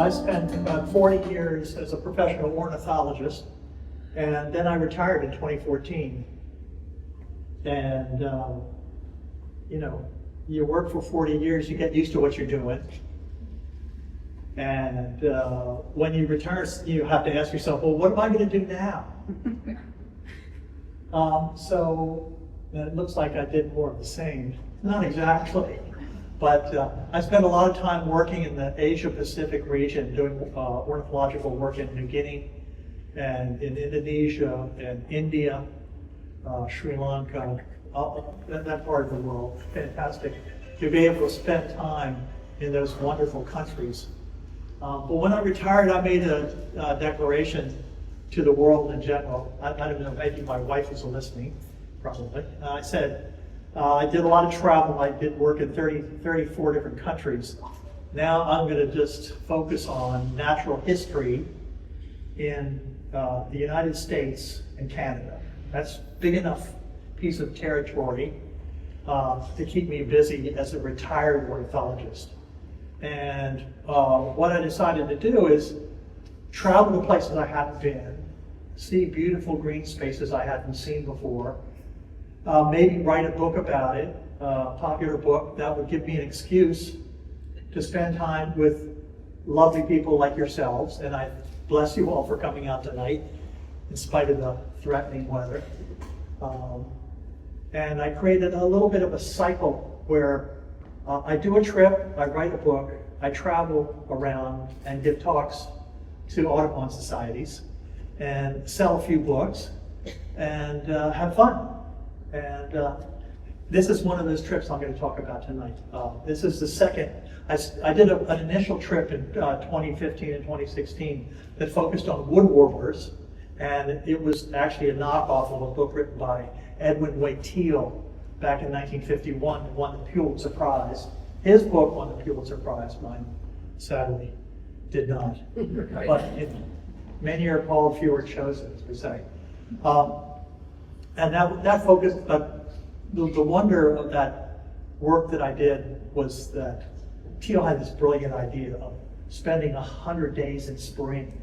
I spent about 40 years as a professional ornithologist, and then I retired in 2014. And, you know, you work for 40 years, you get used to what you're doing. And when you retire, you have to ask yourself, well, what am I going to do now? So it looks like I did more of the same. Not exactly, but I spent a lot of time working in the Asia-Pacific region, doing ornithological work in New Guinea and in Indonesia and India, Sri Lanka, that part of the world. Fantastic to be able to spend time in those wonderful countries. But when I retired, I made a declaration to the world in general. I don't know, maybe my wife is listening, probably. I said, I did a lot of travel. I did work in 34 different countries. Now I'm going to just focus on natural history in the United States and Canada. That's big enough piece of territory to keep me busy as a retired ornithologist. And what I decided to do is travel to places I hadn't been, see beautiful green spaces I hadn't seen before, maybe write a book about it, a popular book that would give me an excuse to spend time with lovely people like yourselves. And I bless you all for coming out tonight, in spite of the threatening weather. And I created a little bit of a cycle where I do a trip, I write a book, I travel around and give talks to Audubon societies and sell a few books and have fun. And this is one of those trips I'm going to talk about tonight. This is the second. I did an initial trip in 2015 and 2016 that focused on wood warblers, and it was actually a knockoff of a book written by Edwin Wade Teal back in 1951 that won the Pulitzer Prize. His book won the Pulitzer Prize, mine sadly did not. But many are called, few are chosen, as we say. And that focus, the wonder of that work that I did was that Teal had this brilliant idea of spending 100 days in spring.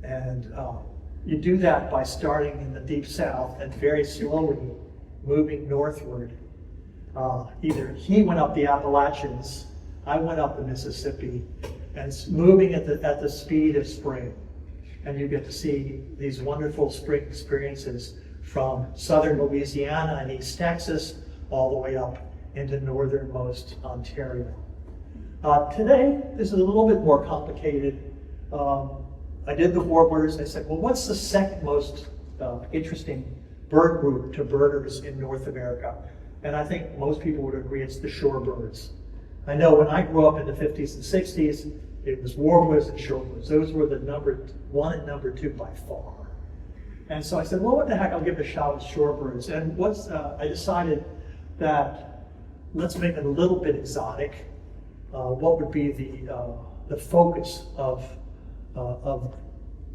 And you do that by starting in the deep south and very slowly moving northward. Either he went up the Appalachians, I went up the Mississippi, and moving at the speed of spring. And you get to see these wonderful spring experiences from southern Louisiana and East Texas all the way up into northernmost Ontario. Today, this is a little bit more complicated. I did the warblers. I said, well, what's the second most interesting bird group to birders in North America? And I think most people would agree it's the shorebirds. I know when I grew up in the 50s and 60s, it was warblers and shorebirds. Those were the number one and number two by far. And so I said, well, what the heck, I'll give it a shot with shorebirds. And I decided that let's make it a little bit exotic. What would be the focus of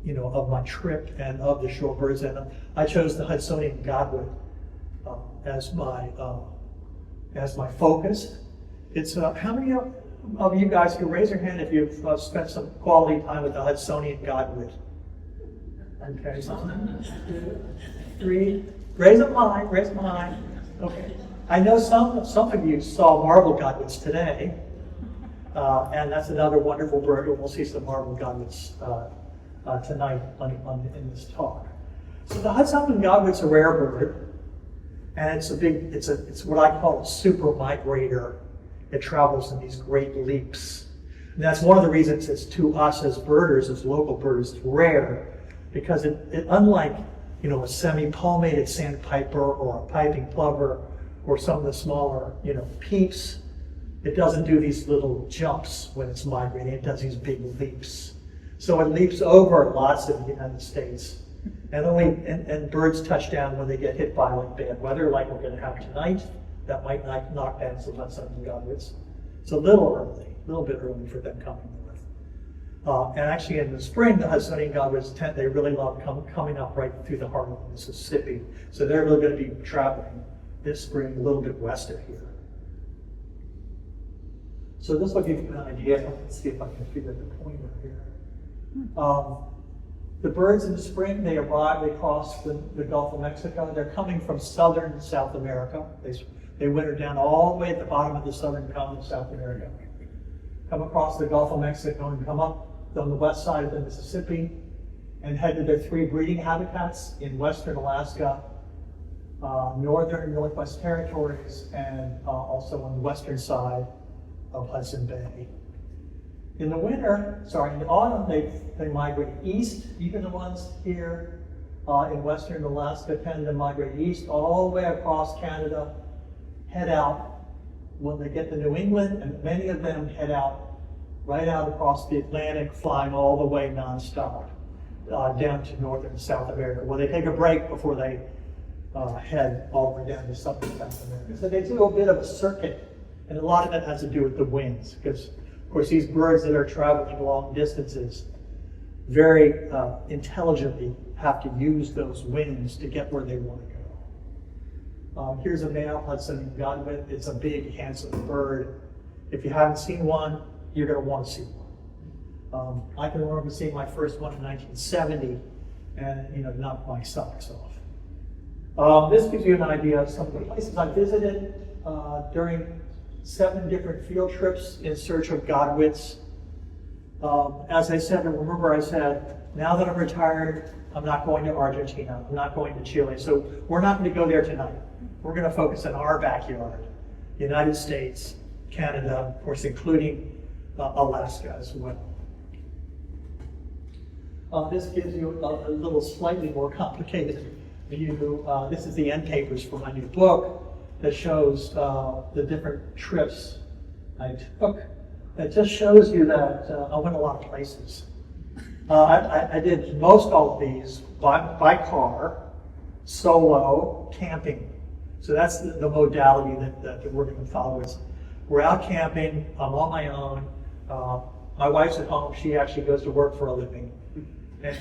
my trip and of the shorebirds? And I chose the Hudsonian Godwit as my focus. It's how many of you guys can raise your hand if you've spent some quality time with the Hudsonian Godwit? Okay, 2, 3. Raise them high. Raise them high. Okay. I know some of you saw marble godwits today, and that's another wonderful bird. And we'll see some marble godwits tonight in this talk. So the Hudsonian Godwit's a rare bird, and it's what I call a super migrator. It travels in these great leaps. And that's one of the reasons it's to us as birders, as local birders, it's rare, because it unlike a semi-palmated sandpiper or a piping plover or some of the smaller peeps, it doesn't do these little jumps when it's migrating. It does these big leaps. So it leaps over lots of the United States, and birds touch down when they get hit by bad weather, like we're going to have tonight. That might knock down some Hudsonian Godwits. It's a little bit early for them coming north. And actually in the spring, the Hudsonian Godwits they really love coming up right through the heart of the Mississippi. So they're really going to be traveling this spring a little bit west of here. So this will give you an idea. Let's see if I can figure the pointer here. The birds in the spring, they arrive, they cross the Gulf of Mexico. They're coming from southern South America. They winter down all the way at the bottom of the southern continent of South America. Come across the Gulf of Mexico and come up on the west side of the Mississippi and head to their 3 breeding habitats in western Alaska, northern and northwest territories, and also on the western side of Hudson Bay. In the autumn, they migrate east. Even the ones here in western Alaska tend to migrate east all the way across Canada, head out when they get to New England, and many of them head out right out across the Atlantic, flying all the way nonstop down to northern South America, where they take a break before they head all the way down to southern South America. So they do a bit of a circuit, and a lot of that has to do with the winds, because of course these birds that are traveling long distances very intelligently have to use those winds to get where they want to go. Here's a male Hudsonian Godwit. It's a big, handsome bird. If you haven't seen one, you're going to want to see one. I can remember seeing my first one in 1970, and knocked my socks off. This gives you an idea of some of the places I visited during 7 different field trips in search of Godwits. As I said, and remember I said, now that I'm retired, I'm not going to Argentina, I'm not going to Chile, so we're not going to go there tonight. We're going to focus on our backyard, United States, Canada, of course, including Alaska as well. This gives you a little slightly more complicated view. This is the end papers for my new book that shows the different trips I took. It just shows you that I went a lot of places. I did most all of these by car, solo, camping. So that's the modality that we're going to follow. We're out camping, I'm on my own. My wife's at home, she actually goes to work for a living. And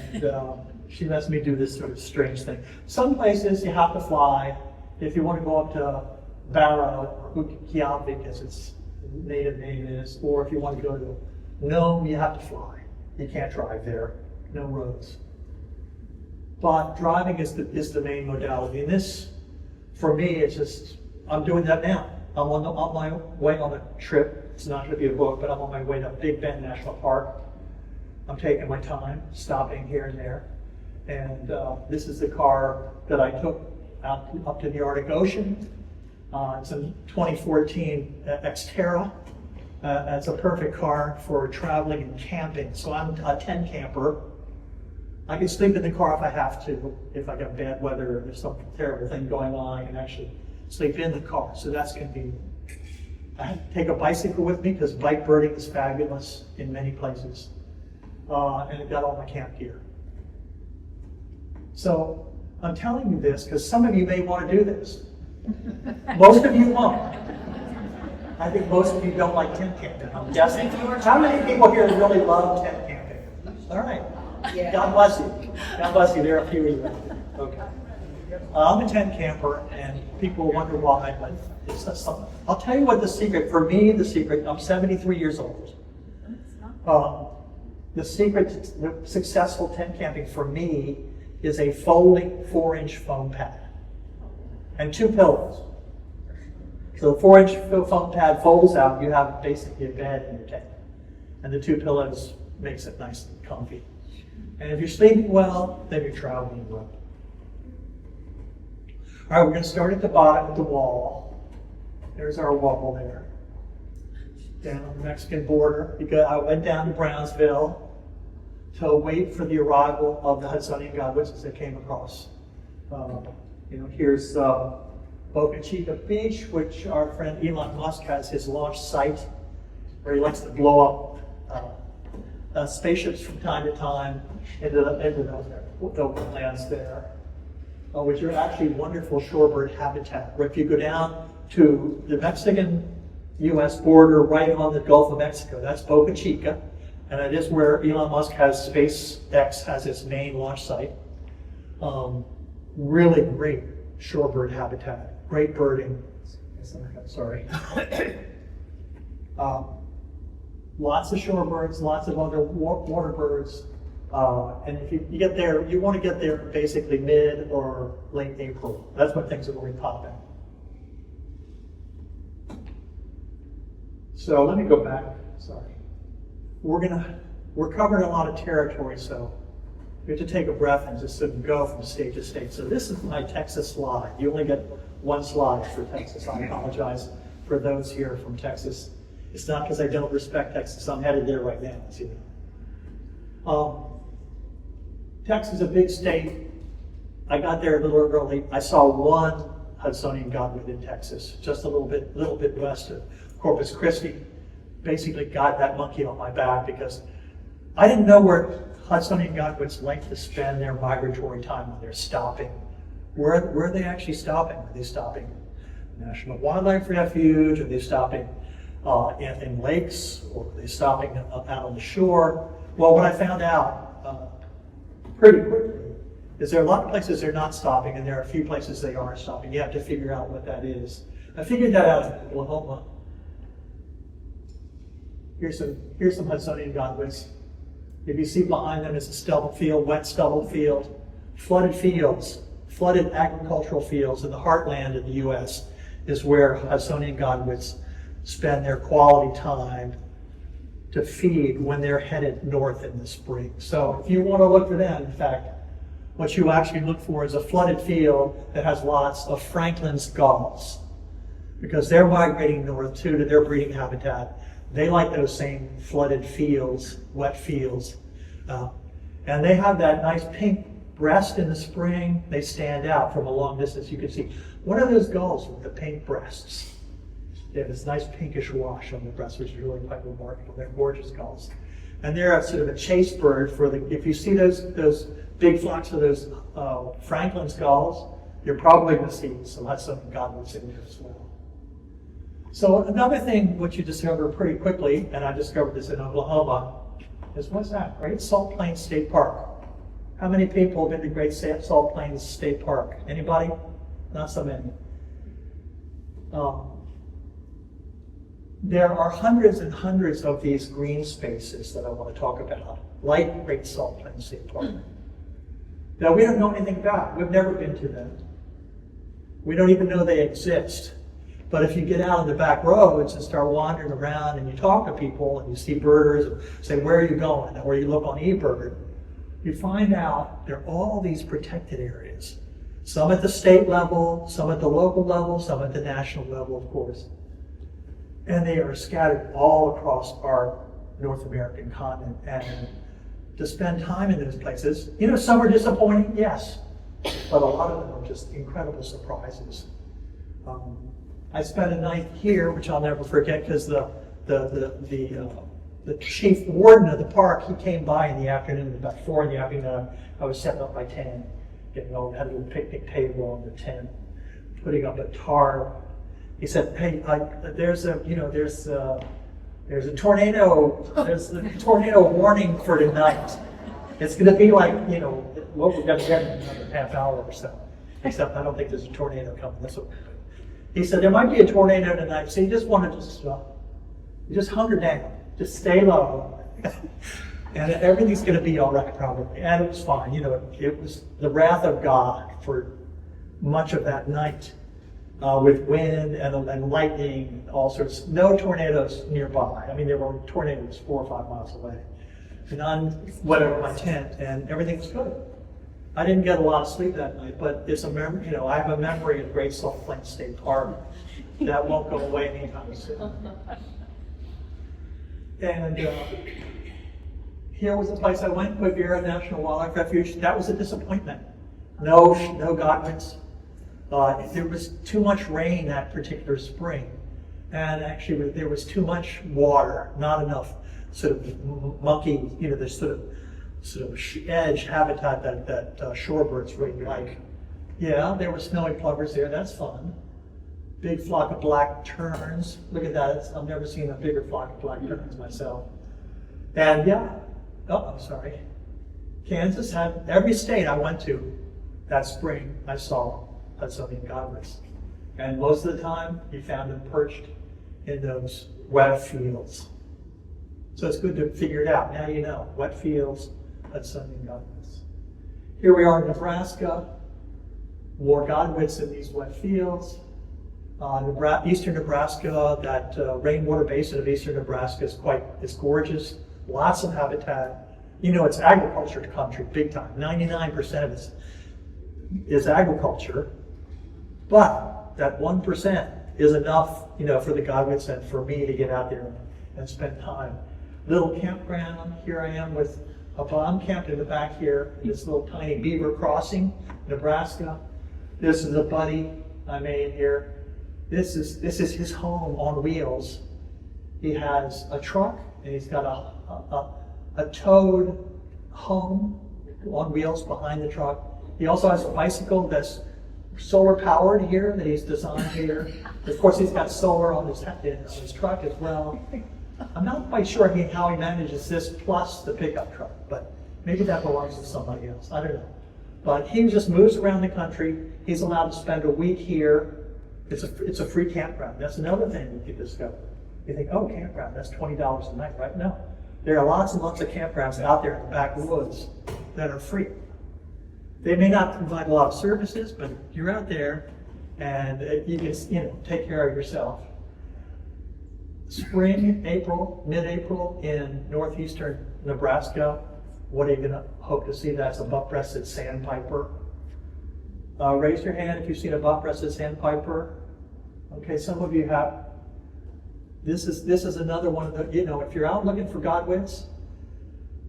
she lets me do this sort of strange thing. Some places you have to fly. If you want to go up to Barrow or Utqiagvik, as its native name is, or if you want to go to Nome, you have to fly. You can't drive there, no roads. But driving is the main modality. And this, for me, it's just, I'm doing that now. I'm on my way on a trip. It's not going to be a book, but I'm on my way to Big Bend National Park. I'm taking my time, stopping here and there. And this is the car that I took out up to the Arctic Ocean. It's a 2014 Xterra. It's a perfect car for traveling and camping. So I'm a tent camper. I can sleep in the car if I have to. If I got bad weather or there's some terrible thing going on, I can actually sleep in the car. So that's convenient. I had to take a bicycle with me because bike birding is fabulous in many places. And it got all my camp gear. So I'm telling you this because some of you may want to do this. Most of you won't. I think most of you don't like tent camping, I'm guessing. How many people here really love tent camping? All right. Yeah. God bless you. God bless you. There are a few of you. Okay. I'm a tent camper, and people wonder why, but it's not something. I'll tell you what the secret, for me, I'm 73 years old. The secret to successful tent camping for me is a folding 4-inch foam pad and 2 pillows. So the 4-inch foam pad folds out, you have basically a bed in your tent. And the 2 pillows makes it nice and comfy. And if you're sleeping well, then you're traveling well. All right, we're going to start at the bottom of the wall. There's our wall there. Down on the Mexican border. I went down to Brownsville to wait for the arrival of the Hudsonian Godwits as they came across. Here's Boca Chica Beach, which our friend Elon Musk has his launch site, where he likes to blow up spaceships from time to time into the lands there, which are actually wonderful shorebird habitat. Where if you go down to the Mexican-U.S. border right on the Gulf of Mexico, that's Boca Chica, and that is where Elon Musk has SpaceX has its main launch site. Really great shorebird habitat, great birding. Sorry. Lots of shorebirds, lots of other water birds. And if you get there, you want to get there basically mid or late April. That's when things are really popping. So let me go back. Sorry. We're covering a lot of territory, so you have to take a breath and just sort of go from state to state. So this is my Texas slide. You only get one slide for Texas. I apologize for those here from Texas. It's not because I don't respect Texas. I'm headed there right now, as you know. Texas is a big state. I got there a little early. I saw one Hudsonian Godwit in Texas, just a little bit west of Corpus Christi. Basically got that monkey on my back because I didn't know where Hudsonian Godwits like to spend their migratory time when they're stopping. Where are they actually stopping? Are they stopping National Wildlife Refuge? Are they stopping in lakes? Or are they stopping out on the shore? Well, what I found out pretty quickly is there are a lot of places they're not stopping, and there are a few places they are stopping. You have to figure out what that is. I figured that out in Oklahoma. Here's some Hudsonian Godwits. If you see behind them is a stubble field, wet stubble field, flooded fields, flooded agricultural fields in the heartland of the U.S. is where Hudsonian Godwits spend their quality time to feed when they're headed north in the spring. So if you want to look for them, in fact, what you actually look for is a flooded field that has lots of Franklin's gulls, because they're migrating north too to their breeding habitat. They like those same flooded fields, wet fields. And they have that nice pink breast in the spring. They stand out from a long distance. You can see, what are those gulls with the pink breasts? They have this nice pinkish wash on the breast, which is really quite remarkable. They're gorgeous gulls. And they're a sort of a chase bird for the, if you see those big flocks of those Franklin's gulls, you're probably going to see some Hudsonian Godwits in there as well. So another thing which you discover pretty quickly, and I discovered this in Oklahoma, is what's that? Great Salt Plains State Park. How many people have been to Great Salt Plains State Park? Anybody? Not so many. There are hundreds and hundreds of these green spaces that I want to talk about, like Great Salt Plains State Park. Now, we don't know anything about. We've never been to them. We don't even know they exist. But if you get out on the back roads and start wandering around and you talk to people and you see birders and say, where are you going? Or you look on eBird, you find out there are all these protected areas. Some at the state level, some at the local level, some at the national level, of course. And they are scattered all across our North American continent. And to spend time in those places, you know, some are disappointing, yes, but a lot of them are just incredible surprises. I spent a night here, which I'll never forget, because the chief warden of the park, he came by in the afternoon, about 4 in the afternoon. I was setting up my tent, had a little picnic table on the tent, putting up a tarp. He said, "Hey, there's a tornado warning for tonight. It's going to be like, you know, what we're going to get in another half hour or so. Except I don't think there's a tornado coming. That's okay." He said, there might be a tornado tonight, so you just want to just hunker down, just stay low, and everything's going to be all right, probably. And it was fine. You know, it was the wrath of God for much of that night, with wind and lightning and all sorts. No tornadoes nearby. I mean, there were tornadoes 4 or 5 miles away. None went over my tent, and everything was good. I didn't get a lot of sleep that night, but it's a memory. You know, I have a memory of Great Salt Plains State Park that won't go away anytime soon. And here was the place I went, Beehler National Wildlife Refuge. That was a disappointment. No Godwits. There was too much rain that particular spring, and actually there was too much water, not enough sort of monkey. You know, this sort of edge habitat that shorebirds really like. Yeah, there were snowy plovers there. That's fun. Big flock of black terns. Look at that. I've never seen a bigger flock of black terns myself. And yeah, Kansas had, every state I went to that spring, I saw Hudsonian Godwits. And most of the time, you found them perched in those wet fields. So it's good to figure it out. Now you know. Wet fields, Hudsonian Godwits. Here we are in Nebraska. More Godwits in these wet fields. Eastern Nebraska, that rainwater basin of eastern Nebraska is gorgeous. Lots of habitat. You know, it's agriculture country, big time. 99% of it is agriculture. But that 1% is enough, you know, for the Godwits and for me to get out there and spend time. Little campground. Here I am with I'm camped in the back here, this little tiny beaver crossing, Nebraska. This is a buddy I made here. This is his home on wheels. He has a truck and he's got a towed home on wheels behind the truck. He also has a bicycle that's solar powered here that he's designed here. Of course, he's got solar on his truck as well. I'm not quite sure how he manages this plus the pickup truck, but maybe that belongs to somebody else. I don't know. But he just moves around the country. He's allowed to spend a week here. It's a free campground. That's another thing we could discover. You think, oh, campground, that's $20 a night, right? No. There are lots and lots of campgrounds out there in the backwoods that are free. They may not provide a lot of services, but you're out there and you can, take care of yourself. Spring, April, mid-April in northeastern Nebraska. What are you going to hope to see? That's a buff-breasted sandpiper. Raise your hand if you've seen a buff-breasted sandpiper. Okay, some of you have. This is another one of the, if you're out looking for Godwits,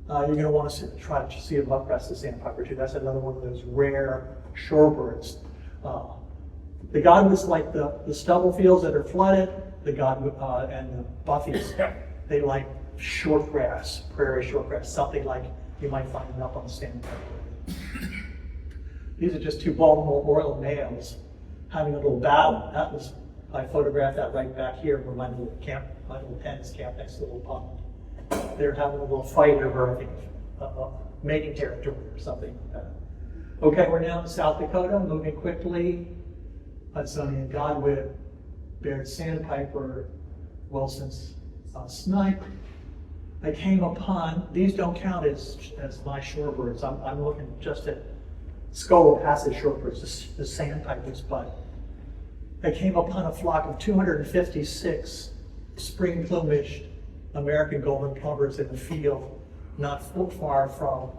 you're going to want to try to see a buff-breasted sandpiper too. That's another one of those rare shorebirds. The Godwits like the stubble fields that are flooded. The Godwit and the buffies, they like short grass, prairie short grass, something like you might find up on the sandpiper. These are just two Baltimore Oriole males having a little battle. I photographed that right back here where my little tent is camped next to the little pond. They're having a little fight over, I think, mating territory or something like that. Okay, we're now in South Dakota, moving quickly. Hudsonian Godwit, Baird sandpiper, Wilson's snipe. I came upon, these don't count as my shorebirds. I'm looking just at skull passage shorebirds, the sandpipers, but I came upon a flock of 256 spring plumaged American golden plovers in the field, not far from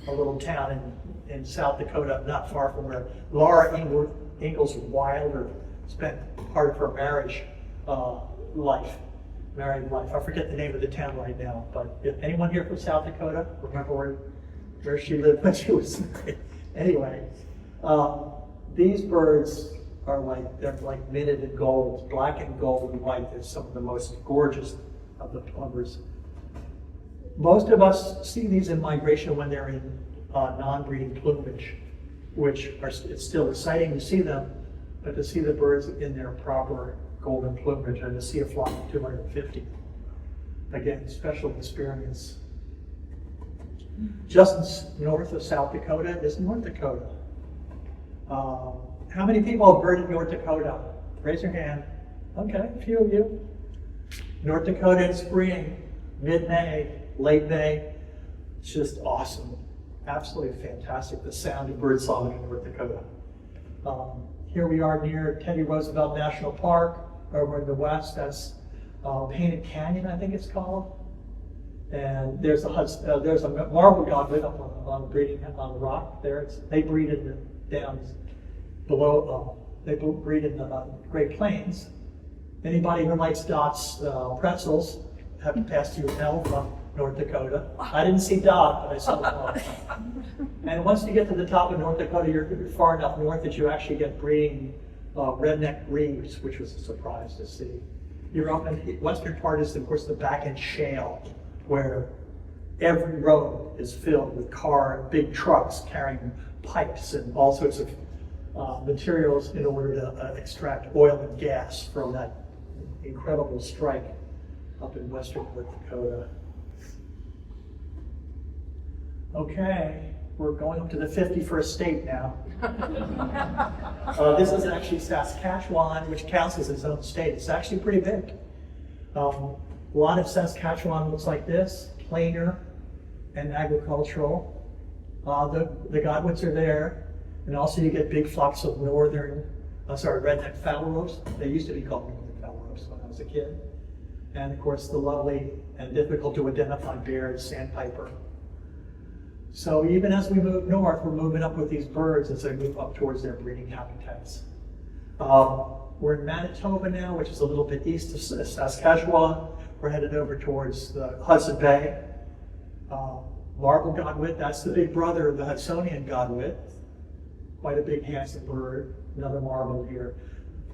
a little town in South Dakota, not far from where Laura Ingalls Wilder spent part of her married life. I forget the name of the town right now, but if anyone here from South Dakota, remember where she lived when she was married. Anyway, these birds they're like minted in gold, black and gold and white. They're some of the most gorgeous of the plovers. Most of us see these in migration when they're in non-breeding plumage, it's still exciting to see them, but to see the birds in their proper golden plumage and to see a flock of 250. Again, special experience. Just north of South Dakota is North Dakota. How many people have birded North Dakota? Raise your hand. Okay, a few of you. North Dakota in spring, mid-May, late May. It's just awesome. Absolutely fantastic, the sound of birdsong in North Dakota. Here we are near Teddy Roosevelt National Park over in the west. That's Painted Canyon, I think it's called. And there's a marble godwit up on the rock there. They breed in the downs below. They breed in the Great Plains. Anybody who likes Dot's pretzels have passed through Elva, North Dakota. I didn't see Dot, but I saw the dog. And once you get to the top of North Dakota, you're far enough north that you actually get breeding redneck grebes, which was a surprise to see. You're up in the western part is, of course, the back end shale, where every road is filled with big trucks carrying pipes and all sorts of materials in order to extract oil and gas from that incredible strike up in western North Dakota. Okay, we're going up to the 51st state now. This is actually Saskatchewan, which counts as its own state. It's actually pretty big. A lot of Saskatchewan looks like this, plainer and agricultural. The Godwits are there, and also you get big flocks of redneck phalaropes. They used to be called northern phalaropes when I was a kid. And of course the lovely and difficult to identify bears, sandpiper. So even as we move north, we're moving up with these birds as they move up towards their breeding habitats. We're in Manitoba now, which is a little bit east of Saskatchewan. We're headed over towards the Hudson Bay. Marble godwit, that's the big brother of the Hudsonian Godwit. Quite a big, handsome bird. Another marble here.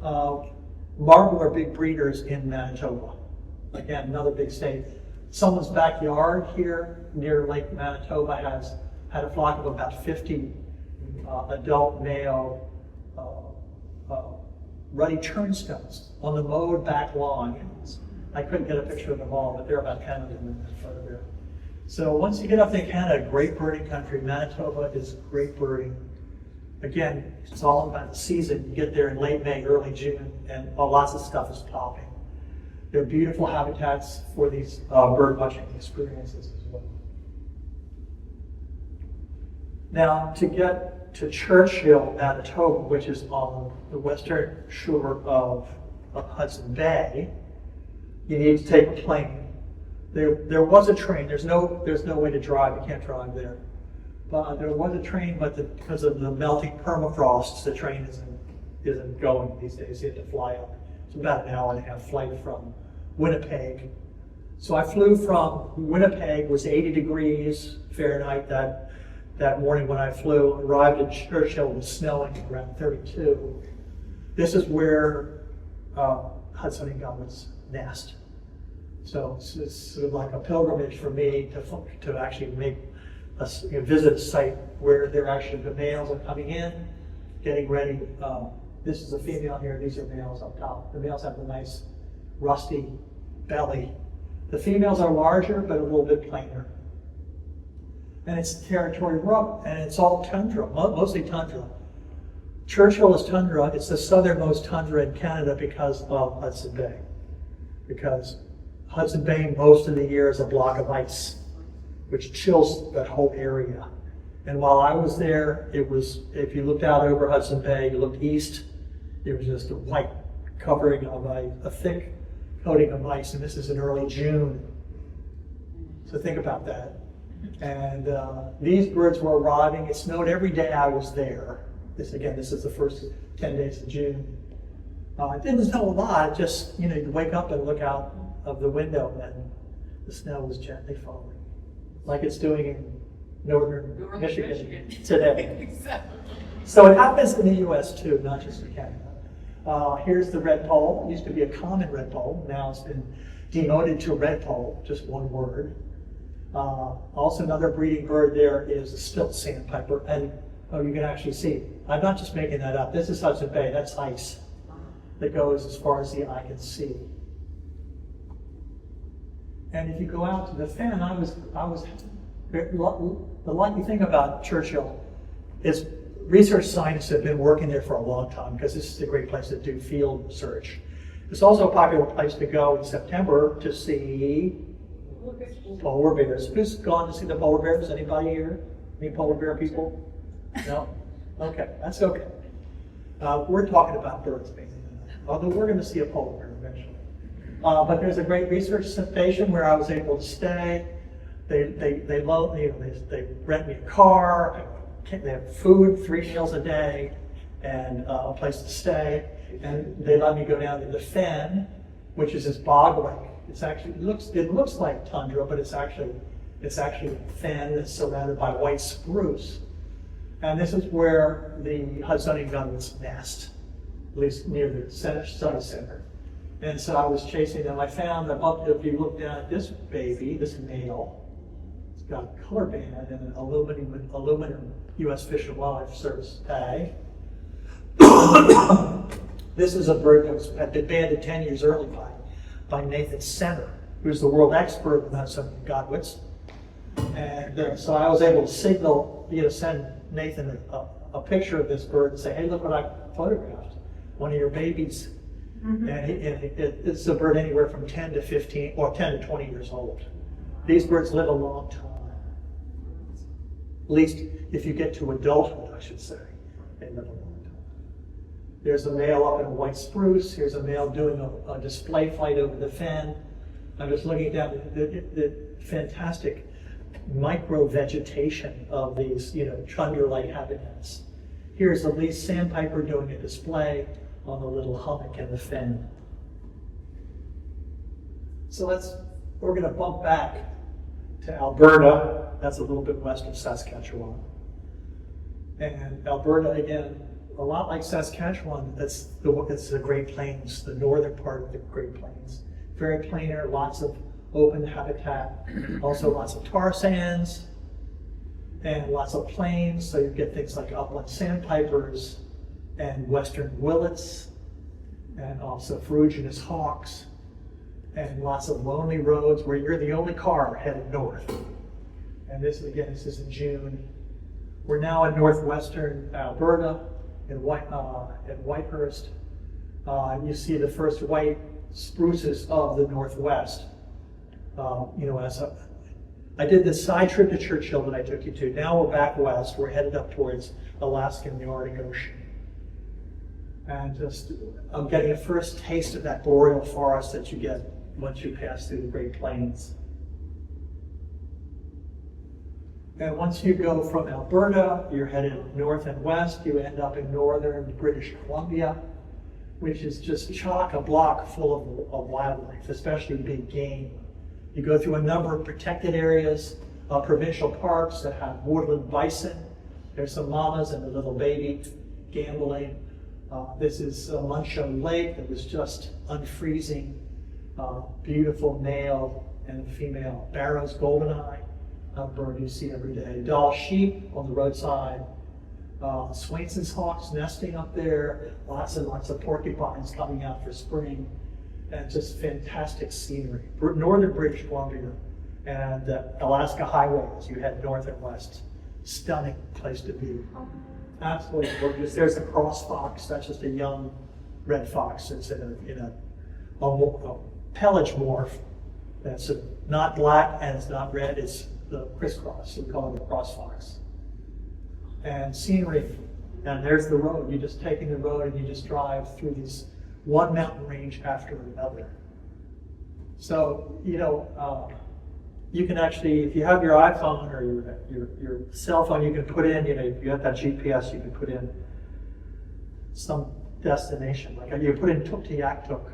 Marble are big breeders in Manitoba. Again, another big state. Someone's backyard here near Lake Manitoba had a flock of about 50 adult male ruddy turnstones on the mowed back lawn. I couldn't get a picture of them all, but there are about 10 of them in that photo there. So once you get up to Canada, great birding country. Manitoba is great birding. Again, it's all about the season. You get there in late May, early June, and lots of stuff is popping. They're beautiful habitats for these bird watching experiences as well. Now, to get to Churchill, Manitoba, which is on the western shore of Hudson Bay, you need to take a plane. There was a train. There's no way to drive. You can't drive there. But there was a train, but because of the melting permafrost, the train isn't going these days. You have to fly up. It's about an hour and a half flight from Winnipeg. So I flew from Winnipeg, was 80 degrees Fahrenheit that morning when I flew. Arrived in Churchill, it was snowing around 32. This is where Hudsonian Godwits nest. So it's sort of like a pilgrimage for me to actually make visit a site where the males are coming in, getting ready. This is a female here, these are males up top. The males have a nice rusty belly. The females are larger, but a little bit plainer. And it's territory rough, and it's all tundra, mostly tundra. Churchill is tundra. It's the southernmost tundra in Canada because of Hudson Bay. Because Hudson Bay most of the year is a block of ice, which chills that whole area. And while I was there, it was, if you looked out over Hudson Bay, you looked east, it was just a white covering of a thick coating of ice, and this is in early June. So think about that. And these birds were arriving. It snowed every day I was there. This is the first 10 days of June. It didn't snow a lot, just, you'd wake up and look out of the window and the snow was gently falling, like it's doing in northern Michigan today. Exactly. So it happens in the US too, not just in Canada. Here's the red pole. It used to be a common red pole. Now it's been demoted to a red pole, just one word. Also another breeding bird there is the stilt sandpiper. And you can actually see, I'm not just making that up. This is Hudson Bay, that's ice that goes as far as the eye can see. And if you go out to the fen, the lucky thing about Churchill is research scientists have been working there for a long time because this is a great place to do field research. It's also a popular place to go in September to see polar bears. Who's gone to see the polar bears? Anybody here? Any polar bear people? No? Okay, that's okay. We're talking about birds mainly, although we're going to see a polar bear eventually. But there's a great research station where I was able to stay. They rent me a car. They have food, 3 meals a day, and a place to stay. And they let me go down to the fen, which is this bog lake. It looks like tundra, but it's actually a fen that's surrounded by white spruce. And this is where the Hudsonian Godwits nest, at least near the study center. And so I was chasing them. I found that if you look down at this baby, this male, it's got a color band and an aluminum U.S. Fish and Wildlife Service tag. This is a bird that had been banded 10 years early by Nathan Center, who's the world expert in Hudsonian Godwits. And so I was able to send Nathan a picture of this bird and say, hey, look what I photographed. One of your babies. It's a bird anywhere from 10 to 15 or 10 to 20 years old. These birds live a long time. At least if you get to adulthood, I should say, they live a long time. There's a male up in a white spruce. Here's a male doing a display flight over the fen. I'm just looking down the fantastic micro vegetation of these, tundra-like habitats. Here's a least sandpiper doing a display on the little hummock in the fen. So we're going to bump back to Alberta. That's a little bit west of Saskatchewan. And Alberta, again, a lot like Saskatchewan, it's the Great Plains, the northern part of the Great Plains. Very planar, lots of open habitat, also lots of tar sands, and lots of plains, so you get things like upland sandpipers and western willets, and also ferruginous hawks, and lots of lonely roads where you're the only car headed north. And this is in June. We're now in northwestern Alberta, in Whitehurst. You see the first white spruces of the Northwest. I did this side trip to Churchill that I took you to. Now we're back west. We're headed up towards Alaska and the Arctic Ocean. And I'm getting a first taste of that boreal forest that you get once you pass through the Great Plains. And once you go from Alberta, you're headed north and west. You end up in northern British Columbia, which is just chock-a-block full of wildlife, especially big game. You go through a number of protected areas, provincial parks that have woodland bison. There's some mamas and a little baby gambling. This is Muncho Lake that was just unfreezing. Beautiful male and female Barrow's goldeneye, a bird you see every day. Doll sheep on the roadside. Swainson's hawks nesting up there. Lots and lots of porcupines coming out for spring. And just fantastic scenery. Northern British Columbia and Alaska Highway as you head north and west. Stunning place to be. Absolutely gorgeous. There's a cross fox. That's just a young red fox. It's in a pelage morph. That's not black and it's not red. It's the crisscross. We call it a cross fox. And scenery. And there's the road. You're just taking the road and you just drive through these one mountain range after another. So, you can actually, if you have your iPhone or your cell phone, you can put in, if you have that GPS, you can put in some destination. Like you put in Tuktoyaktuk.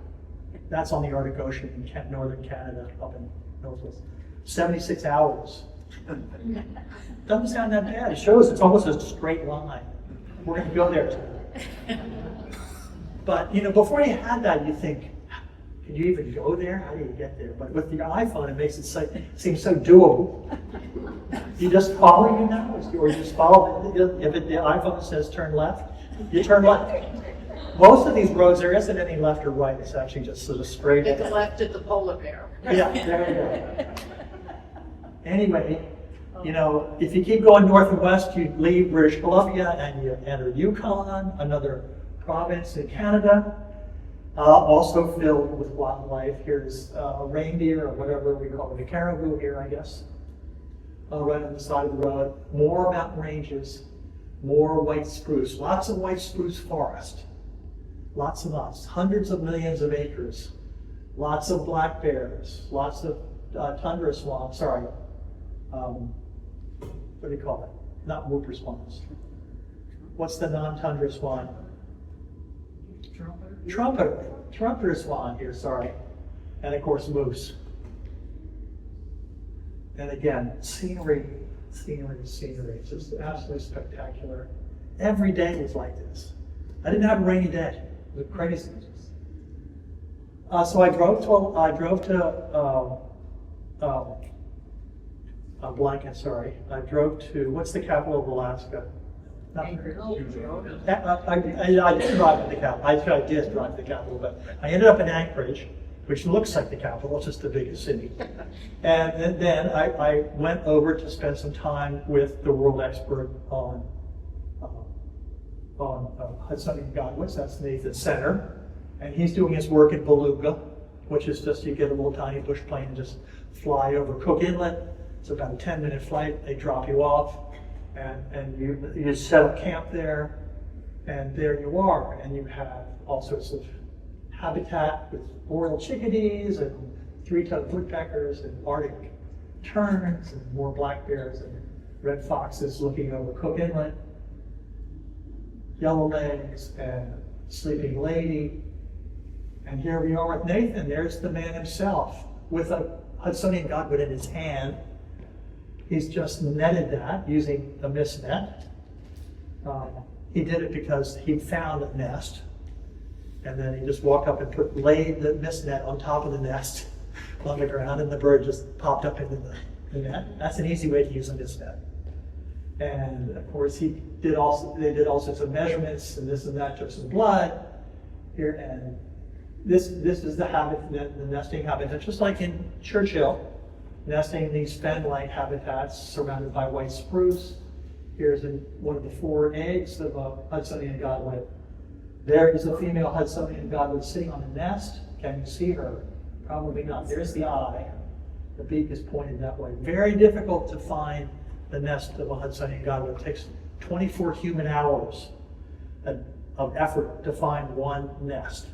That's on the Arctic Ocean in northern Canada, up in northwest. 76 hours. Doesn't sound that bad. It shows it's almost a straight line. We're going to go there too. But, before you had that, you think, can you even go there? How do you get there? But with your iPhone, it makes it seem so doable. You just follow or you just follow, if the iPhone says turn left, you turn left. Most of these roads, there isn't any left or right. It's actually just sort of straight. At the left at the polar bear. Yeah, there you go. Anyway, if you keep going north and west, you leave British Columbia and you enter Yukon, another province in Canada, also filled with wildlife. Here's a reindeer, or whatever we call it, a caribou here, I guess, right on the side of the road. More mountain ranges, more white spruce, lots of white spruce forest, lots and lots, hundreds of millions of acres, lots of black bears, lots of tundra swans, what do you call it? Not whooper swans. What's the non-tundra swan? Trumpeter swan here, and of course moose. And again, scenery. It's just absolutely spectacular. Every day was like this. I didn't have a rainy day. It was crazy. So I drove to I'm blanking, sorry. I drove to, what's the capital of Alaska? Anchorage. I didn't drive to the capital. I did drive to the capital, but I ended up in Anchorage, which looks like the capital. It's just the biggest city. And then I went over to spend some time with the world expert on Hudsonian Godwits. That's Nathan Center. And he's doing his work in Beluga, which is just you get a little tiny bush plane and just fly over Cook Inlet. It's about a 10-minute flight. They drop you off, and you set up camp there, and there you are. And you have all sorts of habitat with boreal chickadees and three-toed woodpeckers and Arctic terns and more black bears and red foxes looking over Cook Inlet, yellowlegs and sleeping lady. And here we are with Nathan. There's the man himself with a Hudsonian Godwit in his hand. He's just netted that using a mist net. He did it because he found a nest, and then he just walked up and laid the mist net on top of the nest on the ground, and the bird just popped up into the net. That's an easy way to use a mist net. And of course, they did all sorts of measurements and this and that, took some blood here, and this is the habitat, the nesting habitat, just like in Churchill, nesting in these fen-like habitats surrounded by white spruce. Here's one of the 4 eggs of a Hudsonian Godwit. There is a female Hudsonian Godwit sitting on the nest. Can you see her? Probably not. There's the eye. The beak is pointed that way. Very difficult to find the nest of a Hudsonian Godwit. It takes 24 human hours of effort to find one nest.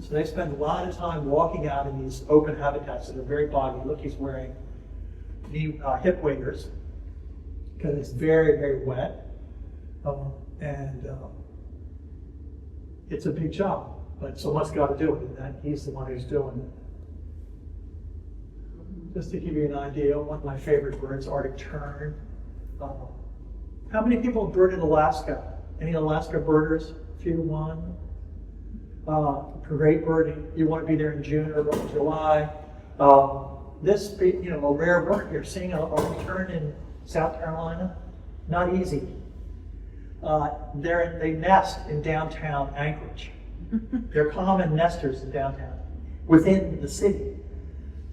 So they spend a lot of time walking out in these open habitats that are very boggy. Look, he's wearing knee hip waders because it's very, very wet. It's a big job, but someone's got to do it, and he's the one who's doing it. Just to give you an idea, one of my favorite birds, Arctic tern. How many people bird in Alaska? Any Alaska birders? A few, one. Great birding. You want to be there in June or July. This, a rare bird. You're seeing a tern in South Carolina. Not easy. They nest in downtown Anchorage. They're common nesters in downtown, within the city.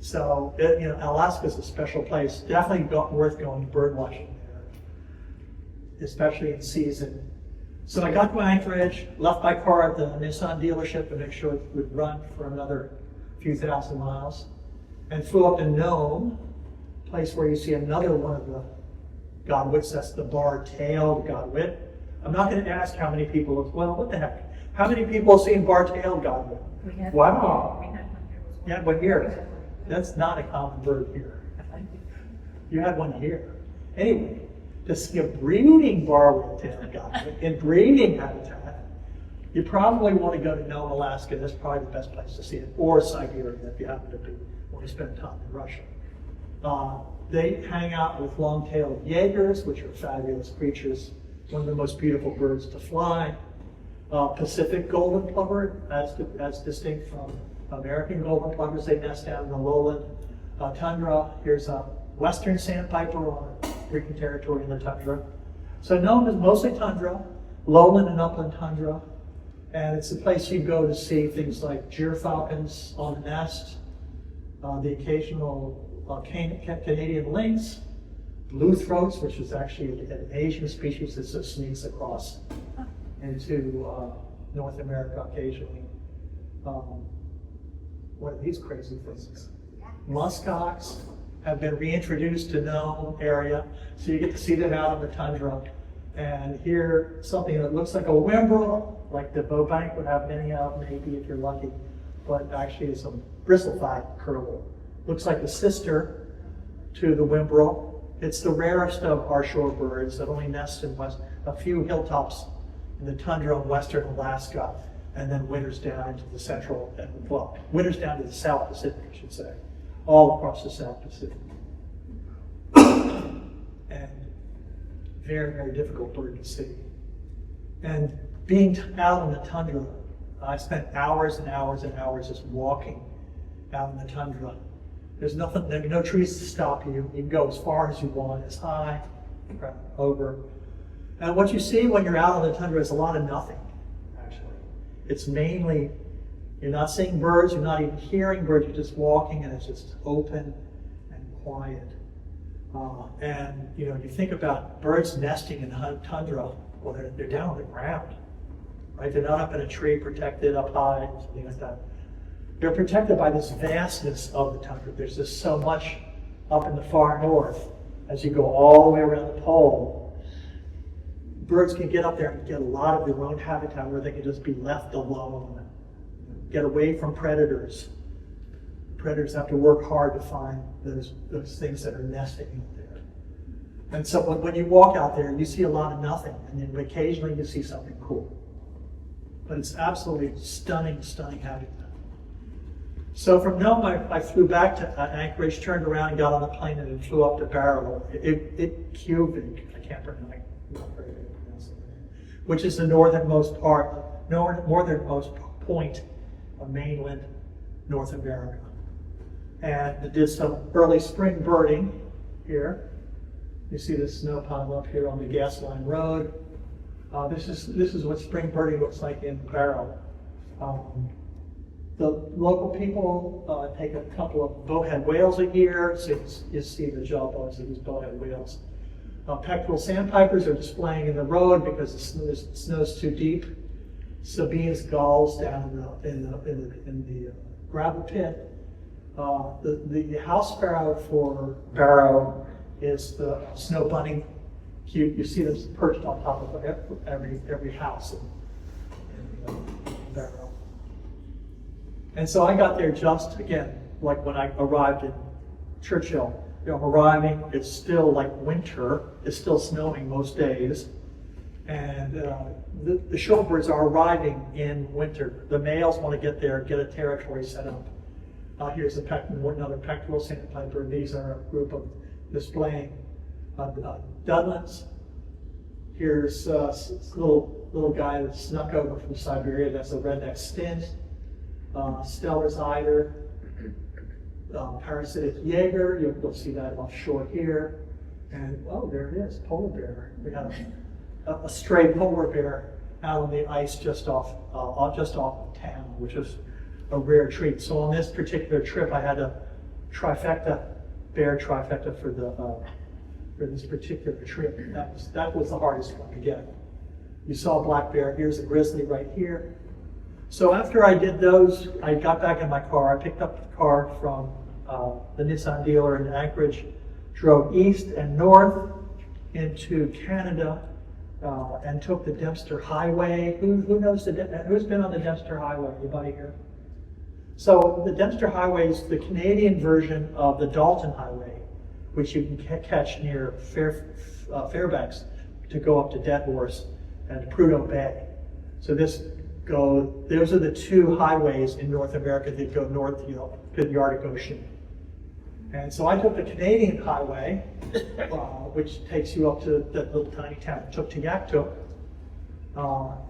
So, Alaska's a special place. Definitely worth going to bird watching there, especially in season. So I got to Anchorage, left my car at the Nissan dealership to make sure it would run for another few thousand miles, and flew up to Nome, place where you see another one of the Godwits. That's the bar-tailed Godwit. I'm not going to ask how many people, well, what the heck? How many people have seen bar-tailed Godwit? Wow. You had one here. That's not a common bird here. You had one here. Anyway, to see a breeding bar-tailed Godwit in breeding habitat, you probably want to go to Nome, Alaska. That's probably the best place to see it, or Siberia if you happen to be when you spend time in Russia. They hang out with long-tailed Jaegers, which are fabulous creatures, one of the most beautiful birds to fly. Pacific golden plover, as distinct from American golden plovers. They nest down in the lowland tundra. Here's a western sandpiper on Greek territory in the tundra. So Nome is mostly tundra, lowland and upland tundra, and it's a place you go to see things like gyrfalcons on the nest, the occasional Canadian lynx, blue throats, which is actually an Asian species that just sneaks across into North America occasionally. What are these crazy things? Muskox have been reintroduced to Nome area, so you get to see them out on the tundra. And here, something that looks like a whimbrel, like the bowbank would have many of, maybe if you're lucky, but actually it's a bristleback curlew. Looks like the sister to the whimbrel. It's the rarest of our shore birds that only nests in a few hilltops in the tundra of western Alaska, and then winters down into the central, winters down to the South Pacific, I should say, all across the South Pacific. And very, very difficult bird to see. And being out in the tundra, I spent hours and hours and hours just walking out in the tundra. There's nothing, there are no trees to stop you. You can go as far as you want, as high, over. And what you see when you're out on the tundra is a lot of nothing, actually. It's mainly, you're not seeing birds, you're not even hearing birds, you're just walking and it's just open and quiet. And you think about birds nesting in tundra, well, they're down on the ground, right? They're not up in a tree protected up high, something like that. They're protected by this vastness of the tundra. There's just so much up in the far north. As you go all the way around the pole, birds can get up there and get a lot of their own habitat where they can just be left alone, get away from predators. Predators have to work hard to find those things that are nesting out there. And so when you walk out there, you see a lot of nothing, and then occasionally you see something cool. But it's absolutely stunning, stunning habitat. So from Nome, I flew back to Anchorage, turned around and got on a plane and then flew up to Barrow. Kuvik, I can't pronounce it, which is the northernmost point of mainland North America. And I did some early spring birding here. You see the snow pile up here on the gas line road. This is what spring birding looks like in Barrow. The local people take a couple of bowhead whales a year, so you see the jawbones of these bowhead whales. Pectoral sandpipers are displaying in the road because the snow's too deep. Sabine's gulls down in the gravel pit. The house sparrow for Barrow is the snow bunting. You see them perched on top of every house in Barrow. And so I got there just, again, like when I arrived in Churchill. I'm arriving, it's still like winter, it's still snowing most days. And the shorebirds are arriving in winter. The males want to get there, get a territory set up. Here's another pectoral sandpiper. These are a group of displaying dudlings. Here's this little guy that snuck over from Siberia. That's a redneck stint. Stellar's eider, parasitic jaeger. You'll see that offshore here. And oh, there it is, polar bear. We got a stray polar bear out on the ice just off of town, which is a rare treat. So on this particular trip, I had a bear trifecta for this particular trip. That was the hardest one to get. You saw a black bear. Here's a grizzly right here. So after I did those, I got back in my car. I picked up the car from the Nissan dealer in Anchorage, drove east and north into Canada, and took the Dempster Highway. Who knows who's been on the Dempster Highway? Anybody here? So the Dempster Highway is the Canadian version of the Dalton Highway, which you can catch near Fairbanks to go up to Dead Horse and Prudhoe Bay. So those are the two highways in North America that go north, to the Arctic Ocean. And so I took the Canadian highway, which takes you up to that little tiny town, Tuktoyaktuk,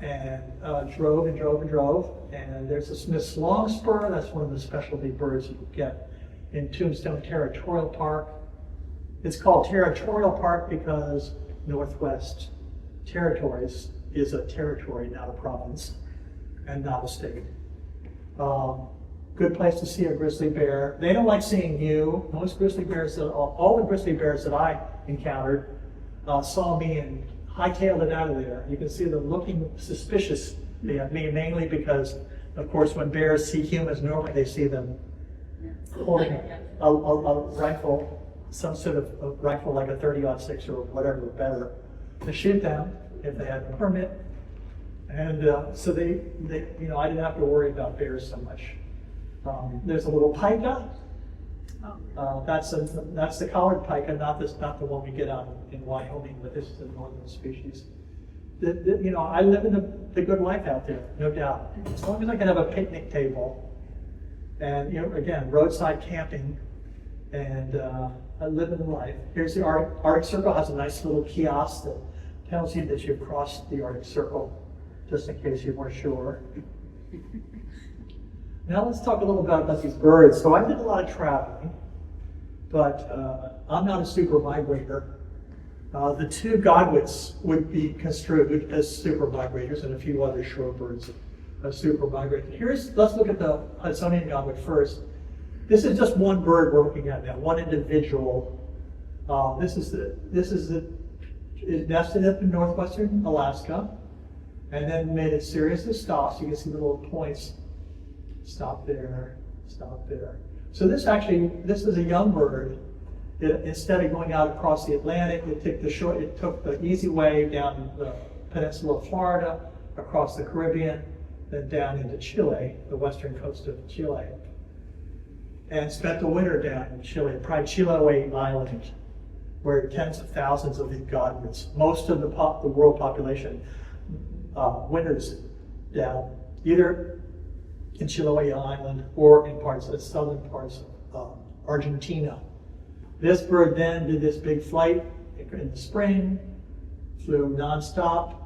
and drove and drove and drove. And there's a Smith's longspur. That's one of the specialty birds you get in Tombstone Territorial Park. It's called Territorial Park because Northwest Territories is a territory, not a province, and not a state. Good place to see a grizzly bear. They don't like seeing you. Most grizzly bears, all the grizzly bears that I encountered, saw me and hightailed it out of there. You can see them looking suspicious at me, mainly because, of course, when bears see humans, normally they see them holding a rifle, some sort of a rifle like a 30-06 or whatever, better, to shoot them if they had a permit. And so they, I didn't have to worry about bears so much. There's a little pika. That's the collared pika, not the one we get out in Wyoming, but this is a northern species. I live in the good life out there, no doubt. As long as I can have a picnic table, and again, roadside camping, and I live in the life. Here's the Arctic Circle. Has a nice little kiosk that tells you that you've crossed the Arctic Circle, just in case you weren't sure. Now let's talk a little bit about these birds. So I did a lot of traveling, but I'm not a super migrator. The two Godwits would be construed as super migrators, and a few other shorebirds as super migrators. Let's look at the Hudsonian Godwit first. This is just one bird we're looking at now, one individual. This is it nested up in northwestern Alaska. and then made a series of stops. You can see the little points. Stop there, stop there. So this is a young bird. Instead of going out across the Atlantic, it took the easy way down the peninsula of Florida, across the Caribbean, then down into Chile, the western coast of Chile, and spent the winter down in Chile, probably Chiloé Island, where tens of thousands of these godwits, most of the world population, winters down, either in Chiloé Island or in the southern parts of Argentina. This bird then did this big flight in the spring, flew nonstop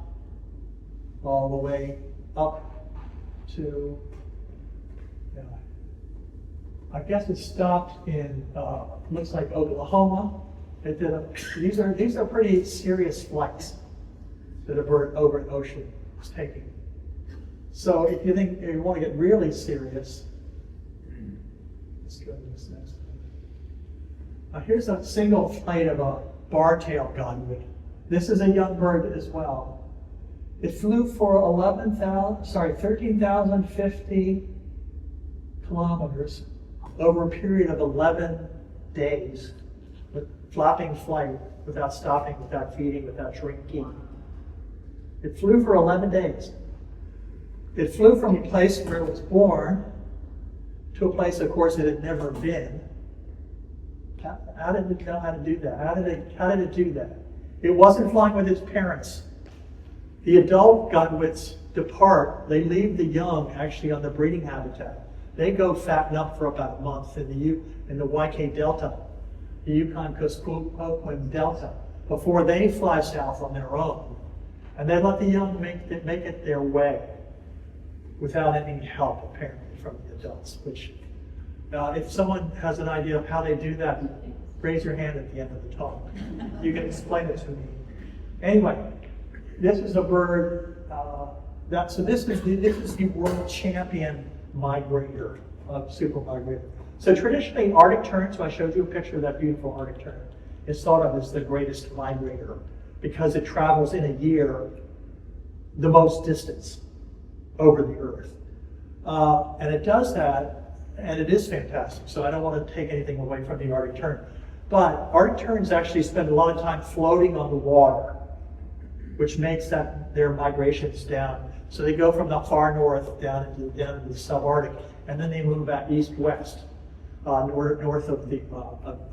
all the way up to, I guess it stopped in, looks like Oklahoma. It did these are pretty serious flights that a bird over an ocean is taking. So if you want to get really serious, let's go to this next one.13,000 a single flight of a bar-tailed godwit. This is a young bird as well. It flew for 13,050 kilometers over a period of 11 days with flapping flight without stopping, without feeding, without drinking. It flew for 11 days. It flew from a place where it was born to a place, of course, it had never been. How did it know how to do that? How did it do that? It wasn't flying with its parents. The adult godwits depart. They leave the young actually on the breeding habitat. They go fatten up for about a month in the YK Delta, the Yukon-Kuskokwim Delta, before they fly south on their own. And they let the young make it their way without any help, apparently, from the adults. Which, if someone has an idea of how they do that, raise your hand at the end of the talk. You can explain it to me. Anyway, this is a bird. This is the world champion migrator, super migrator. So traditionally, Arctic tern. So I showed you a picture of that beautiful Arctic tern. It's thought of as the greatest migrator because it travels in a year the most distance over the Earth, and it does that, and it is fantastic. So I don't want to take anything away from the Arctic tern, but Arctic terns actually spend a lot of time floating on the water, which makes their migrations down. So they go from the far north down into the subarctic, and then they move back east-west, north of the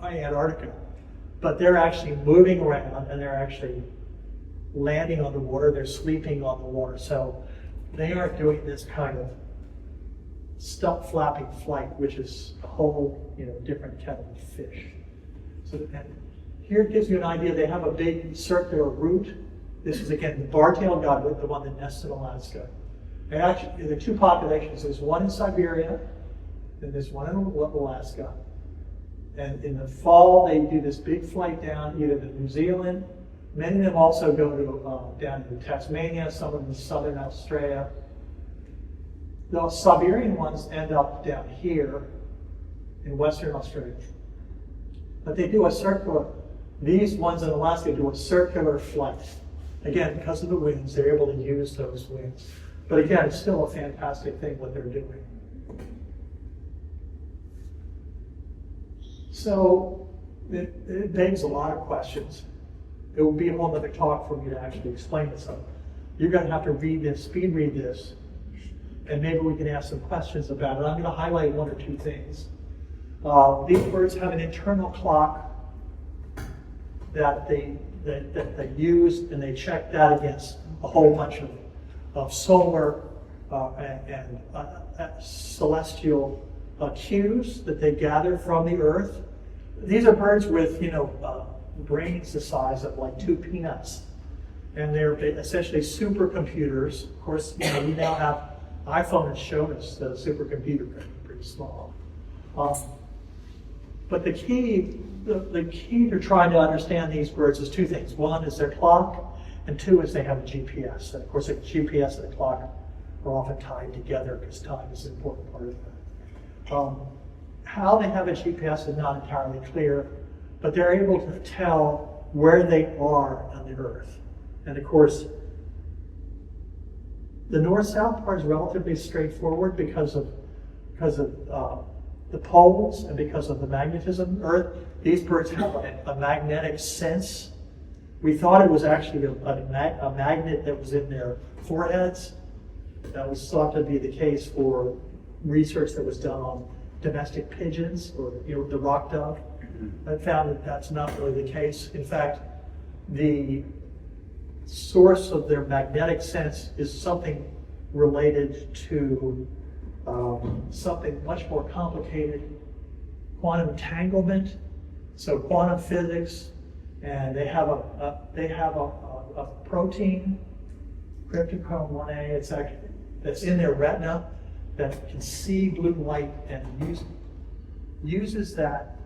Antarctica. But they're actually moving around, and they're actually landing on the water. They're sleeping on the water. So they aren't doing this kind of flapping flight, which is a whole different kettle of fish. So and here it gives you an idea. They have a big circular route. This is, again, the bar-tailed godwit, the one that nests in Alaska. And actually, there are two populations. There's one in Siberia, and there's one in Alaska. And in the fall, they do this big flight down either to New Zealand. Many of them also go to down to Tasmania, some of them in southern Australia. The Siberian ones end up down here in Western Australia. But they do these ones in Alaska do a circular flight. Again, because of the winds, they're able to use those winds. But again, it's still a fantastic thing what they're doing. So it begs a lot of questions. It will be a whole other talk for me to actually explain this. So you're going to have to read this, speed read this, and maybe we can ask some questions about it. I'm going to highlight one or two things. These birds have an internal clock that they use, and they check that against a whole bunch of solar and celestial cues that they gather from the Earth. These are birds with brains the size of like 2 peanuts, and they're essentially supercomputers. Of course, we now have iPhone has shown us that a supercomputer can be pretty small. But the key to trying to understand these birds is two things. One is their clock, and two is they have a GPS. And of course, the GPS and the clock are often tied together because time is an important part of that. How they have a GPS is not entirely clear, but they're able to tell where they are on the Earth. And of course, The north-south part is relatively straightforward because of the poles and because of the magnetism of the Earth. These birds have a magnetic sense. We thought it was actually a magnet that was in their foreheads. That was thought to be the case for research that was done on domestic pigeons or the rock dove. I found that that's not really the case. In fact, the source of their magnetic sense is something related to something much more complicated, quantum entanglement. So quantum physics, and they have a protein, cryptochrome 1A. That's in their retina that can see blue light and uses that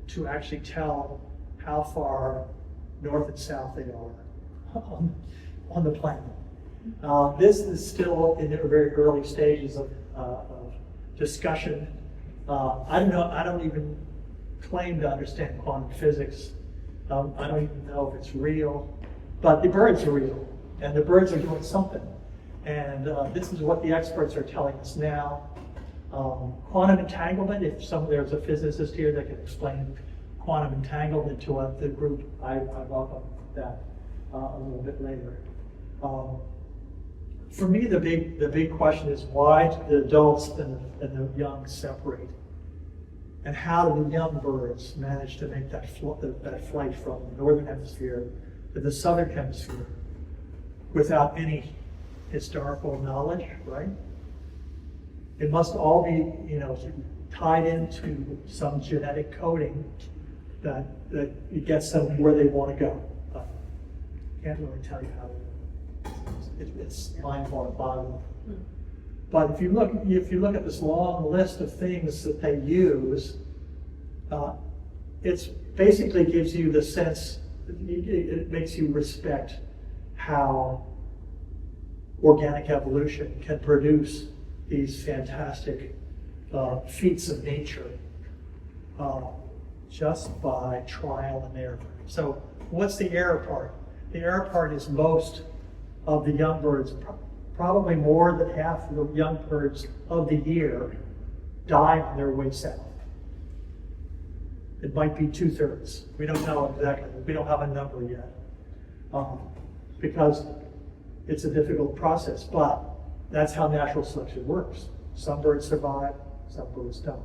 to actually tell how far north and south they are on the planet. This is still in the very early stages of discussion. I don't even claim to understand quantum physics. I don't even know if it's real, but the birds are real, and the birds are doing something. And this is what the experts are telling us now. Quantum entanglement, if there's a physicist here that can explain quantum entanglement to the group, I welcome that a little bit later. For me, the big question is, why do the adults and the young separate? And how do the young birds manage to make that flight from the northern hemisphere to the southern hemisphere without any historical knowledge, right? It must all be, tied into some genetic coding that gets them where they want to go. Can't really tell you how. It's mind-boggling. But if you look at this long list of things that they use, it basically gives you the sense. It makes you respect how organic evolution can produce these fantastic feats of nature just by trial and error. So what's the error part? The error part is most of the young birds, probably more than half of the young birds of the year, die on their way south. It might be 2/3. We don't know exactly. We don't have a number yet because it's a difficult process, but that's how natural selection works. Some birds survive, some birds don't.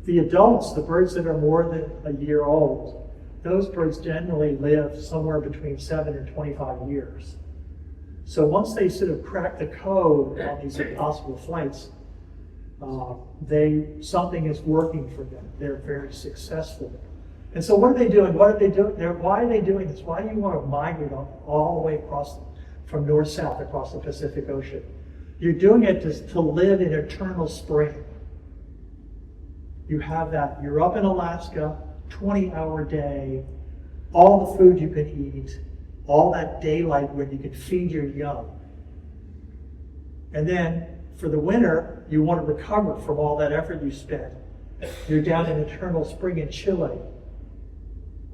The adults, the birds that are more than a year old, those birds generally live somewhere between 7 and 25 years. So once they sort of crack the code on these impossible flights, something is working for them. They're very successful. And so what are they doing? Why are they doing this? Why do you want to migrate all the way across from north-south across the Pacific Ocean? You're doing it to live in eternal spring. You have that. You're up in Alaska, 20-hour day, all the food you can eat, all that daylight when you can feed your young. And then for the winter, you want to recover from all that effort you spent. You're down in eternal spring in Chile,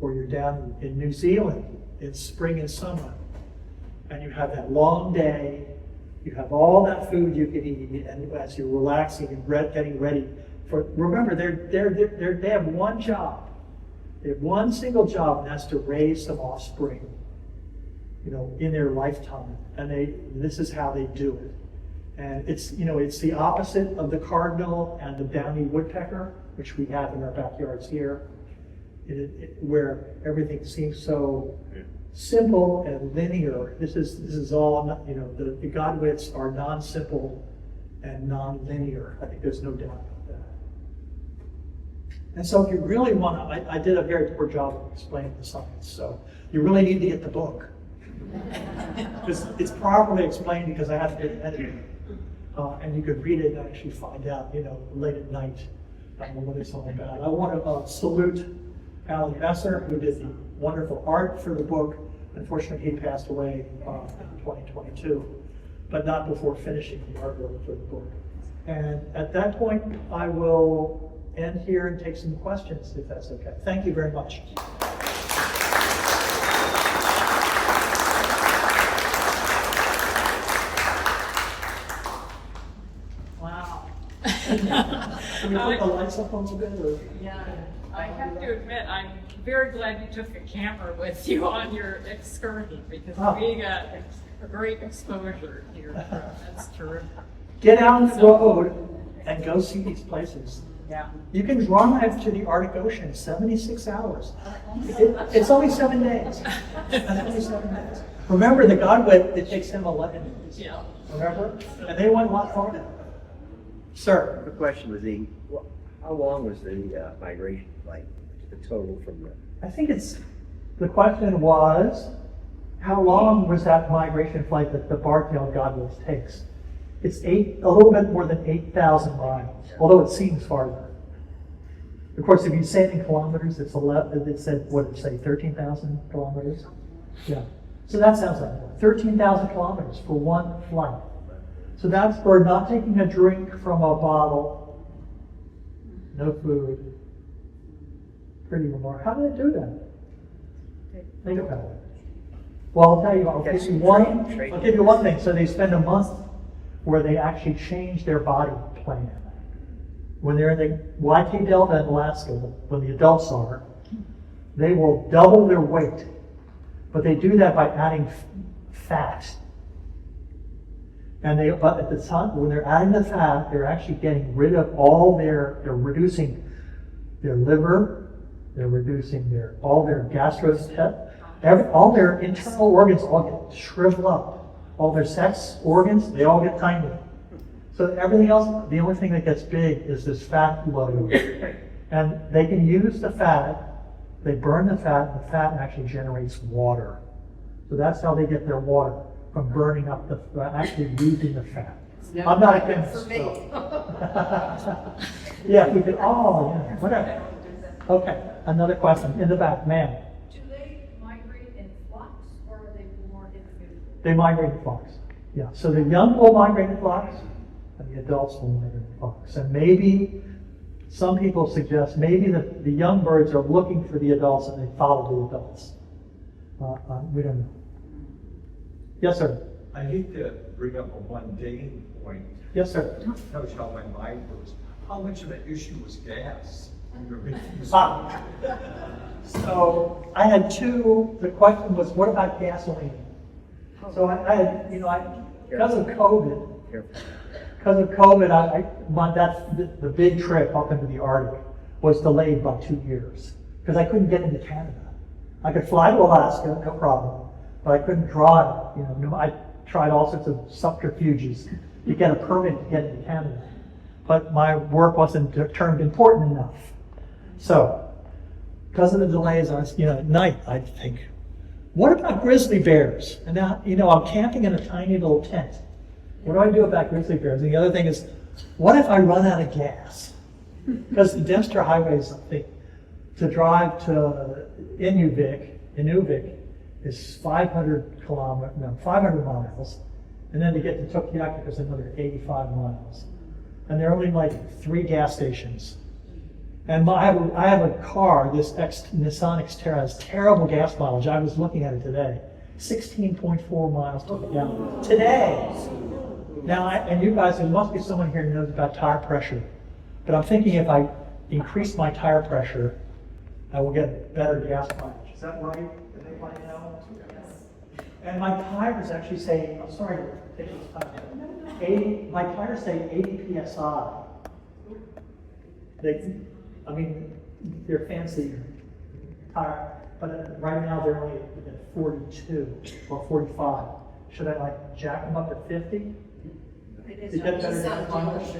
or you're down in New Zealand in spring and summer. And you have that long day, you have all that food you can eat, and as you're relaxing and getting ready for, remember, they have one job. They have one single job, and that's to raise some offspring, in their lifetime. And this is how they do it. And it's the opposite of the cardinal and the downy woodpecker, which we have in our backyards here, where everything seems so simple and linear. This is all, the Godwits are non-simple and non-linear. I think there's no doubt about that. And so if you really want to, I did a very poor job of explaining the science, so you really need to get the book. It's properly explained because I have to edit it. And you could read it and actually find out, late at night, what it's all about. I want to salute Alan Besser, who did the wonderful art for the book. Unfortunately, he passed away in 2022, but not before finishing the artwork for the book. And at that point, I will end here and take some questions, if that's okay. Thank you very much. Can we put the lights up a little bit? Or? Yeah. I have to admit, I'm very glad you took a camera with you on your excursion because we got a great exposure here. That's terrific. Get out on the road and go see these places. Yeah. You can drive to the Arctic Ocean 76 hours. It's only 7 days. It's only 7 days. Remember the Godwit, it takes them 11 days. Yeah. Remember? And they went a lot farther. Sir? The question was how long was the migration flight, the total from the? I think the question was, how long was that migration flight that the bar-tailed godwits takes? It's a little bit more than 8,000 miles, although it seems farther. Of course, if you say it in kilometers, it said, what did it say, 13,000 kilometers? Yeah. So that sounds like more. 13,000 kilometers for one flight. So that's for not taking a drink from a bottle, no food. Pretty remarkable. How did it do that? Think about it. Well, I'll tell you, I'll give you one thing. So they spend a month where they actually change their body plan. When they're in the YT Delta in Alaska, when the adults are, they will double their weight. But they do that by adding fat. And but at the time, when they're adding the fat, they're actually getting rid of they're reducing their liver, they're reducing all their all their internal organs all get shriveled up. All their sex organs, they all get tiny. So everything else, the only thing that gets big is this fat load. And they can use the fat, they burn the fat, and the fat actually generates water. So that's how they get their water, from burning up actually using the fat. I'm not a chemist. Yeah, we could, yeah, whatever. Okay, another question, in the back, ma'am. Do they migrate in flocks or are they more individual? They migrate in flocks. Yeah. So the young will migrate in flocks, and the adults will migrate in flocks. And maybe some people suggest maybe the young birds are looking for the adults and they follow the adults. We don't know. Yes, sir. I hate to bring up a mundane point. Yes, sir. Knows how my mind works. How much of an issue was gas? So I had the question was, what about gasoline? So I had, because of COVID, the big trip up into the Arctic was delayed by 2 years because I couldn't get into Canada. I could fly to Alaska, no problem, but I couldn't drive. I tried all sorts of subterfuges to get a permit to get into Canada, but my work wasn't termed important enough. So, because of the delays, I was, at night, I'd think, what about grizzly bears? And now, I'm camping in a tiny little tent. What do I do about grizzly bears? And the other thing is, what if I run out of gas? Because the Dempster Highway is something, to drive to Inuvik is 500 miles. And then to get to Tuktoyaktuk is another 85 miles. And there are only like 3 gas stations. And I have a car, this Nissan Xterra, has terrible gas mileage. I was looking at it today. 16.4 miles to the gallon. Today! Now, and you guys, there must be someone here who knows about tire pressure. But I'm thinking if I increase my tire pressure, I will get better gas mileage. Is that right? Does anybody know? And my tires actually say, I'm sorry to take this time. My tires say 80 PSI. They're fancy tire, but right now they're only at 42 or 45. Should I jack them up to 50? To get better gas mileage?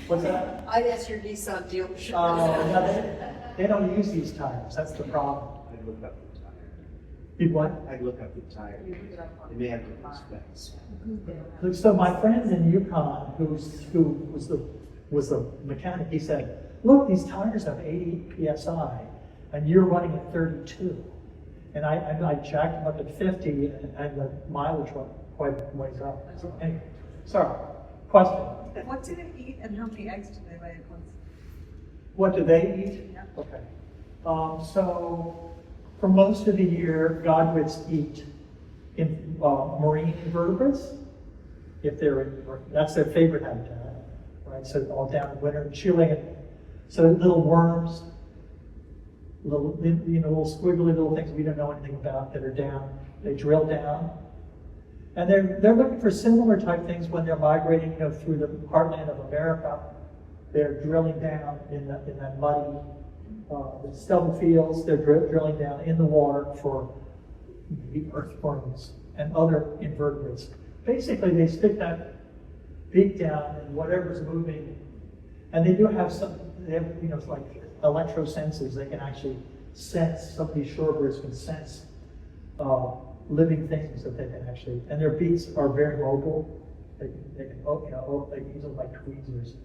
What's that? I'd ask your Nissan dealership. No, they don't use these tires. That's the problem. I'd look up the tire. You what? I'd look up the tire. They may have different specs. So my friend in Yukon, who was the mechanic, he said, look, these tires have 80 PSI, and you're running at 32. And I jacked them up at 50, and the mileage went quite a ways up. So, anyway, sorry. Question? What do they eat and how many eggs do they lay at once? What do they eat? Yeah. Okay. So for most of the year, godwits eat marine invertebrates. That's their favorite habitat, right? right? So all down in winter, Chilean. So little worms, little, little squiggly little things we don't know anything about that are down. They drill down. And they're looking for similar type things when they're migrating, through the heartland of America. They're drilling down in that muddy, the stubble fields. They're drilling down in the water for maybe earthworms and other invertebrates. Basically, they stick that beak down in whatever's moving, and they do have some. They have, it's like electrosenses. They can actually sense. Some of these shorebirds can sense living things that they can actually, and their beaks are very mobile. They can use them like tweezers.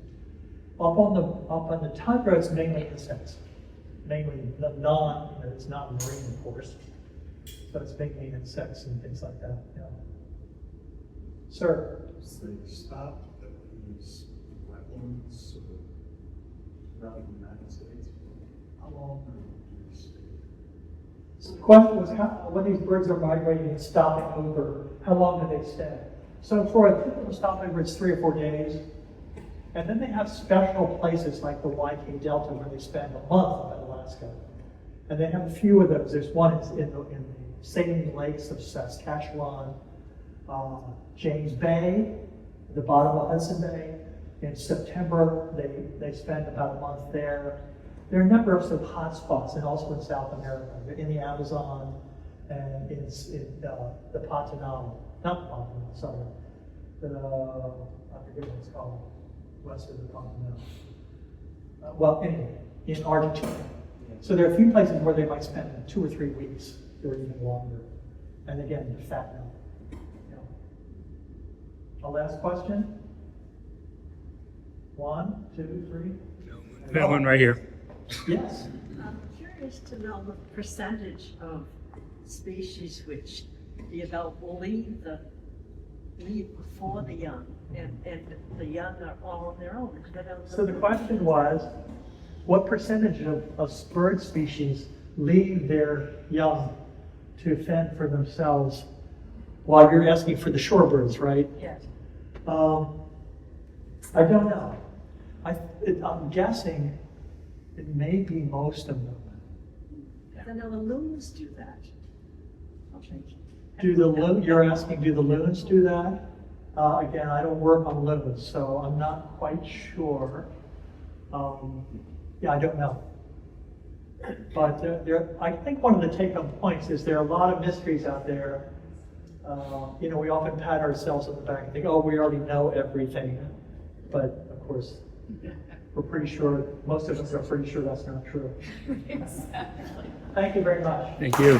Up on the tundra, it's mainly insects, mainly it's not marine, of course. So it's mainly insects and things like that. Yeah. Sir. So they stopped at these wetlands around the United States. How long do they stay? So the question was, when these birds are migrating and stopping over, how long do they stay? So for a typical stopover, it's 3 or 4 days. And then they have special places like the YK Delta where they spend a month up in Alaska. And they have a few of those. There's one in the saline lakes of Saskatchewan, James Bay, the bottom of Hudson Bay. In September, they spend about a month there. There are a number of hot spots, and also in South America, in the Amazon and in the Pantanal, not the Pantanal, sorry, I forget what it's called, west of the Pantanal. Well, anyway, in Argentina. So there are a few places where they might spend 2 or 3 weeks, or even longer. And again, the fat milk. A last question? 1, 2, 3. That one right here. Yes. I'm curious to know the percentage of species which the adult will leave before the young, and the young are all on their own. So the question was, what percentage of bird species leave their young to fend for themselves? Well, you're asking for the shorebirds, right? Yes. I don't know. I'm guessing it may be most of them. I know the loons do that. You're asking, do the loons do that? Again, I don't work on loons, so I'm not quite sure. I don't know. But I think one of the take-home points is there are a lot of mysteries out there. We often pat ourselves on the back and think, oh, we already know everything. But of course, we're pretty sure, most of us are pretty sure that's not true. Exactly. Thank you very much. Thank you.